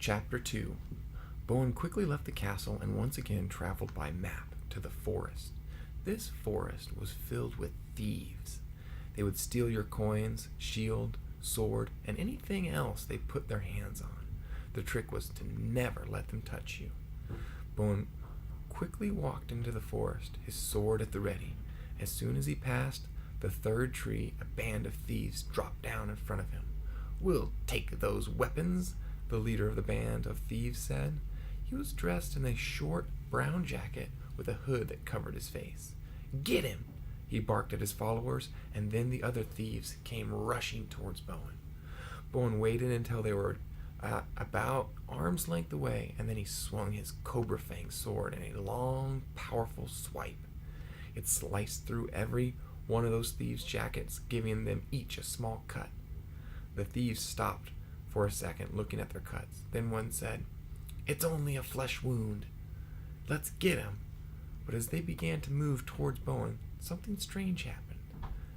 Chapter 2. Bowen quickly left the castle and once again traveled by map to the forest. This forest was filled with thieves. They would steal your coins, shield, sword, and anything else they put their hands on. The trick was to never let them touch you. Bowen quickly walked into the forest, his sword at the ready. As soon as he passed the third tree, a band of thieves dropped down in front of him. "We'll take those weapons," the leader of the band of thieves said. He was dressed in a short brown jacket with a hood that covered his face. "Get him!" he barked at his followers, and then the other thieves came rushing towards Bowen. Bowen waited until they were about arm's length away, and then he swung his cobra fang sword in a long, powerful swipe. It sliced through every one of those thieves' jackets, giving them each a small cut. The thieves stopped for a second, looking at their cuts. Then one said, "It's only a flesh wound. Let's get him." But as they began to move towards Bowen, something strange happened.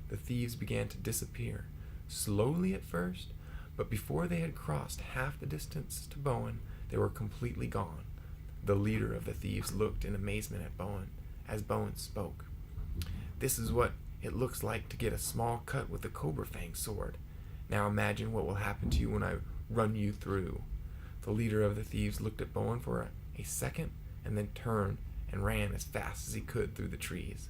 The thieves began to disappear, slowly at first, but before they had crossed half the distance to Bowen, they were completely gone. The leader of the thieves looked in amazement at Bowen as Bowen spoke. "This is what it looks like to get a small cut with the cobra fang sword. Now imagine what will happen to you when I run you through." The leader of the thieves looked at Bowen for a second and then turned and ran as fast as he could through the trees.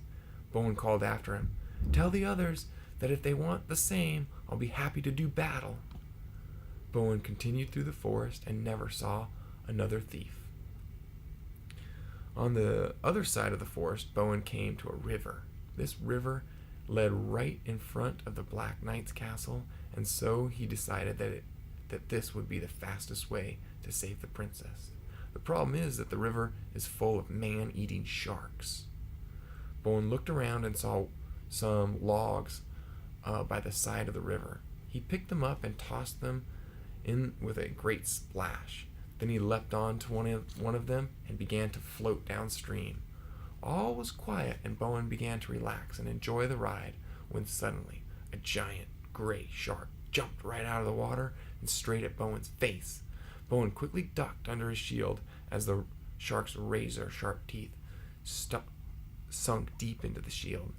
Bowen called after him, "Tell the others that if they want the same, I'll be happy to do battle." Bowen continued through the forest and never saw another thief. On the other side of the forest, Bowen came to a river. This river led right in front of the Black Knight's castle, and so he decided that this would be the fastest way to save the princess. The problem is that the river is full of man-eating sharks. Bowen looked around and saw some logs by the side of the river. He picked them up and tossed them in with a great splash. Then he leapt onto one of them and began to float downstream. All was quiet, and Bowen began to relax and enjoy the ride when suddenly a giant gray shark jumped right out of the water and straight at Bowen's face. Bowen quickly ducked under his shield as the shark's razor-sharp teeth sunk deep into the shield.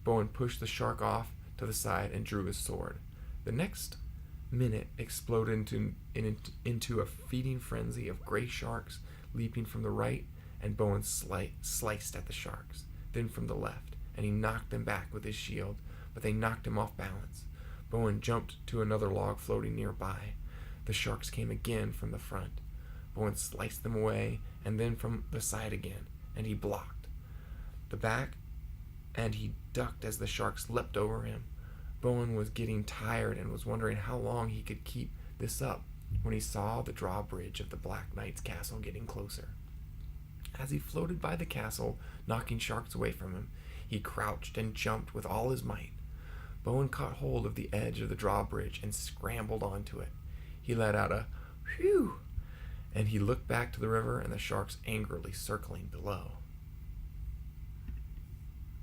Bowen pushed the shark off to the side and drew his sword. The next minute exploded into a feeding frenzy of gray sharks leaping from the right, and Bowen sliced at the sharks, then from the left, and he knocked them back with his shield, but they knocked him off balance. Bowen jumped to another log floating nearby. The sharks came again from the front. Bowen sliced them away, and then from the side again, and he blocked the back, and he ducked as the sharks leapt over him. Bowen was getting tired and was wondering how long he could keep this up when he saw the drawbridge of the Black Knight's castle getting closer. As he floated by the castle, knocking sharks away from him, he crouched and jumped with all his might. Bowen caught hold of the edge of the drawbridge and scrambled onto it. He let out a "whew," and he looked back to the river and the sharks angrily circling below.